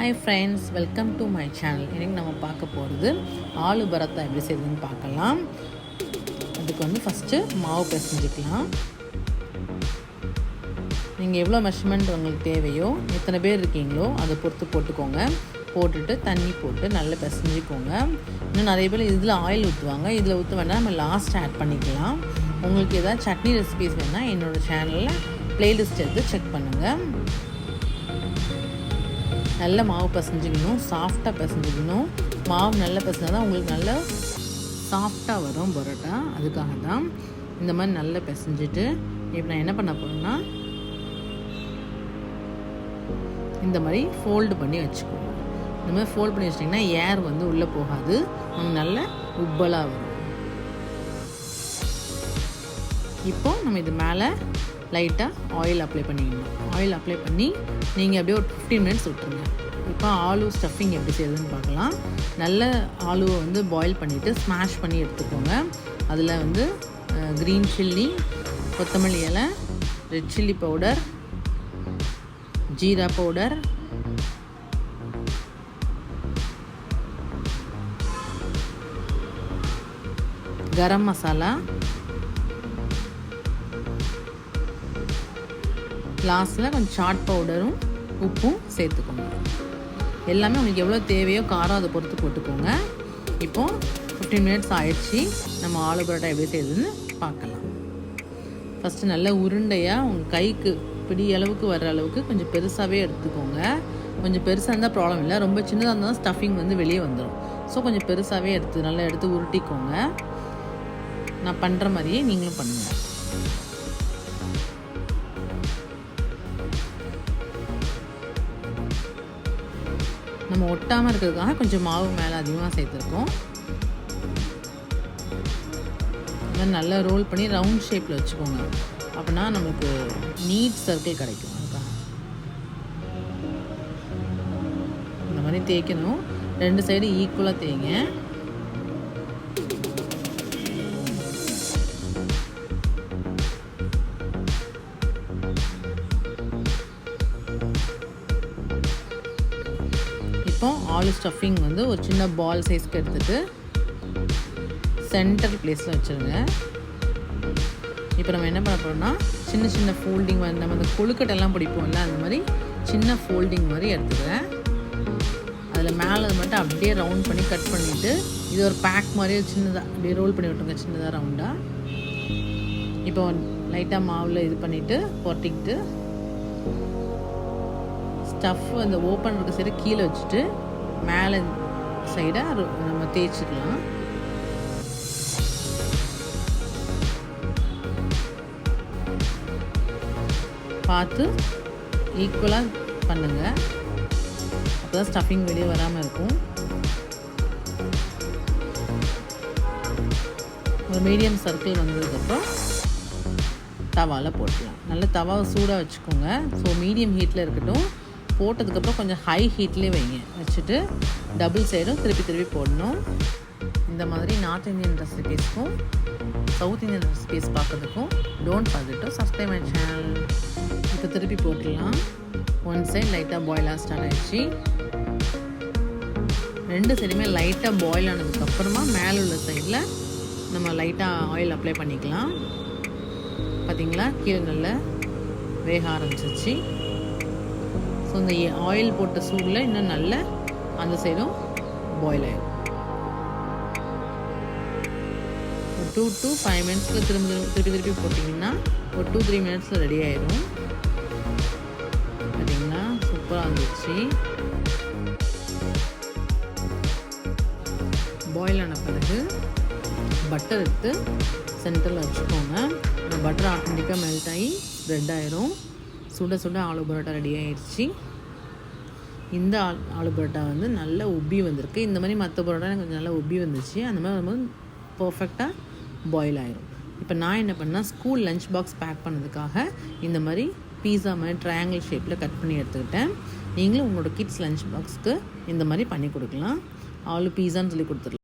Hi friends, welcome to my channel. இன்னைக்கு நம்ம பார்க்க போகிறது ஆலு பராத்தா எப்படி செய்யறதுன்னு பார்க்கலாம். அதுக்கு வந்து ஃபஸ்ட்டு மாவு பிசைஞ்சிக்கலாம். நீங்கள் எவ்வளோ மெஷர்மெண்ட் உங்களுக்கு தேவையோ, எத்தனை பேர் இருக்கீங்களோ அதை பொறுத்து போட்டுக்கோங்க. போட்டுட்டு தண்ணி போட்டு நல்லா பிசைஞ்சிக்கோங்க. இன்னும் நிறைய பேர் இதில் ஆயில் ஊற்றுவாங்க. இதில் ஊற்ற வேண்டாம், நம்ம லாஸ்ட் ஆட் பண்ணிக்கலாம். உங்களுக்கு எதாவது சட்னி ரெசிபிஸ் வேணால் என்னோடய சேனலில் ப்ளேலிஸ்ட் எடுத்து செக் பண்ணுங்கள். நல்ல மாவு பிசைஞ்சிக்கணும், சாஃப்டாக பிசைஞ்சிக்கணும். மாவு நல்லா பிசைஞ்சா தான் உங்களுக்கு நல்லா சாஃப்டாக வரும் பரோட்டா. அதுக்காக தான் இந்த மாதிரி நல்லா பிசைஞ்சிட்டு இப்போ நான் என்ன பண்ண போகிறேன்னா, இந்த மாதிரி ஃபோல்டு பண்ணி வச்சுக்கோங்க. இந்த மாதிரி ஃபோல்டு பண்ணி வச்சிட்டிங்கன்னா ஏர் வந்து உள்ளே போகாது, நமக்கு நல்ல உப்பலாக வரும். இப்போது நம்ம இது மேலே லைட்டாக ஆயில் அப்ளை பண்ணிக்கணும். ஆயில் அப்ளை பண்ணி நீங்கள் அப்படியே ஒரு 15 மினிட்ஸ் விட்டுருங்க. இப்போ ஆலு ஸ்டஃபிங் எப்படி செய்யுதுன்னு பார்க்கலாம். நல்ல ஆலுவை வந்து பாயில் பண்ணிவிட்டு ஸ்மாஷ் பண்ணி எடுத்துக்கோங்க. அதில் வந்து க்ரீன் சில்லி, கொத்தமல்லி இலை, red chilli powder, jeera powder, garam masala, லாஸ்ட்டில் கொஞ்சம் சாட் பவுடரும் உப்பும் சேர்த்துக்கோங்க. எல்லாமே உங்களுக்கு எவ்வளோ தேவையோ காரம் அதை பொறுத்து போட்டுக்கோங்க. இப்போது 15 மினிட்ஸ் ஆயிடுச்சு. நம்ம ஆலு பரோட்டா எப்படி செய்யுதுன்னு பார்க்கலாம். ஃபஸ்ட்டு நல்ல உருண்டையாக உங்கள் கைக்கு பிடி அளவுக்கு வர்ற அளவுக்கு கொஞ்சம் பெருசாகவே எடுத்துக்கோங்க. கொஞ்சம் பெருசாக இருந்தால் ப்ராப்ளம் இல்லை, ரொம்ப சின்னதாக இருந்தால் ஸ்டஃபிங் வந்து வெளியே வந்துடும். ஸோ கொஞ்சம் பெருசாகவே நல்லா எடுத்து உருட்டிக்கோங்க. நான் பண்ணுற மாதிரியே நீங்களும் பண்ணுங்கள். நம்ம ஒட்டாமல் இருக்கிறதுக்காக கொஞ்சம் மாவு மேலே அதிகமாக சேர்த்துருக்கோம். இந்த நல்லா ரோல் பண்ணி ரவுண்ட் ஷேப்பில் வச்சுக்கோங்க. அப்படின்னா நம்மளுக்கு நீட் சர்க்கிள் கிடைக்கும். அதுக்காக இந்த மாதிரி தேய்க்கணும். 2 சைடு ஈக்குவலாக தேய்ங்க. ஆலு ஸ்டஃபிங் வந்து ஒரு சின்ன பால் சைஸ்க்கு எடுத்துகிட்டு சென்டர் பிளேஸில் வச்சுருங்க. இப்போ நம்ம என்ன பண்ண போகிறோம்னா, சின்ன சின்ன ஃபோல்டிங் வந்து நம்ம அந்த கொழுக்கட்டெல்லாம் பிடிப்போம்ல, அந்த மாதிரி சின்ன ஃபோல்டிங் மாதிரி எடுத்துக்கிறேன். அதில் மேலே மட்டும் அப்படியே ரவுண்ட் பண்ணி கட் பண்ணிவிட்டு இது ஒரு பேக் மாதிரி சின்னதாக அப்படியே ரோல் பண்ணி விட்டுருங்க, சின்னதாக ரவுண்டாக. இப்போ லைட்டாக மாவில் இது பண்ணிவிட்டு பொட்டிக்கிட்டு ஸ்டஃப் அந்த ஓப்பன் இருக்க சைடு கீழே வச்சுட்டு மேலே சைடாக நம்ம தேய்ச்சிக்கலாம். பார்த்து ஈக்குவலாக பண்ணுங்கள், அப்போ தான் ஸ்டஃபிங் வெளியே வராமல் இருக்கும். ஒரு மீடியம் சர்க்கிள் வந்ததுக்கப்புறம் தவாவில் போட்டுக்கலாம். நல்ல தவாவை சூடாக வச்சுக்கோங்க. ஸோ மீடியம் ஹீட்டில் இருக்கட்டும். போட்டதுக்கப்புறம் கொஞ்சம் ஹை ஹீட்லேயே வைங்க. வச்சுட்டு டபுள் சைடும் திருப்பி போடணும். இந்த மாதிரி நார்த் இந்தியன் ரெசிபீஸ்க்கும் சவுத் இந்தியன் ரெசிபீஸ் பார்க்கறதுக்கும் don't forget to subscribe my channel. இப்போ திருப்பி போட்டுடலாம். 1 சைடு லைட்டாக பாயிலாக ஸ்டார்ட் ஆகிடுச்சு. 2 சைடுமே லைட்டாக பாயில் ஆனதுக்கப்புறமா மேலே உள்ள சைடில் நம்ம லைட்டாக ஆயில் அப்ளை பண்ணிக்கலாம். பார்த்திங்களா, கீழே நல்லா வேக ஆரம்பிச்சிச்சு. ஸோ இந்த ஆயில் போட்ட சூடில் இன்னும் நல்ல அந்த சைடும் பாயில் ஆகிடும். ஒரு 2 to 5 மினிட்ஸில் திருப்பி போட்டிங்கன்னா ஒரு 2-3 மினிட்ஸில் ரெடி ஆகிடும். பார்த்தீங்கன்னா சூப்பராக இருந்துச்சு. பாயில் ஆன பிறகு பட்டர் எடுத்து சென்டரில் வச்சுக்கோங்க. அந்த பட்டர் ஆட்டோமேட்டிக்காக மெல்ட் ஆகி ஸ்ப்ரெட் ஆயிரும். சுட சுட ஆலு பரோட்டா ரெடி ஆகிடுச்சு. இந்த ஆலு பரோட்டா வந்து நல்லா உப்பி வந்திருக்கு. இந்த மாதிரி மற்ற பரோட்டா கொஞ்சம் நல்லா உப்பி வந்துச்சு. அந்த மாதிரி வரும்போது பர்ஃபெக்டாக பாயில் ஆயிரும். இப்போ நான் என்ன பண்ணால், ஸ்கூல் லஞ்ச் பாக்ஸ் பேக் பண்ணதுக்காக இந்த மாதிரி பீஸா மாதிரி ட்ரையாங்கிள் ஷேப்பில் கட் பண்ணி எடுத்துக்கிட்டேன். நீங்களும் உங்களோட கிட்ஸ் லஞ்ச் பாக்ஸ்க்கு இந்த மாதிரி பண்ணி கொடுக்கலாம். ஆலு பீஸான்னு சொல்லி கொடுத்துடலாம்.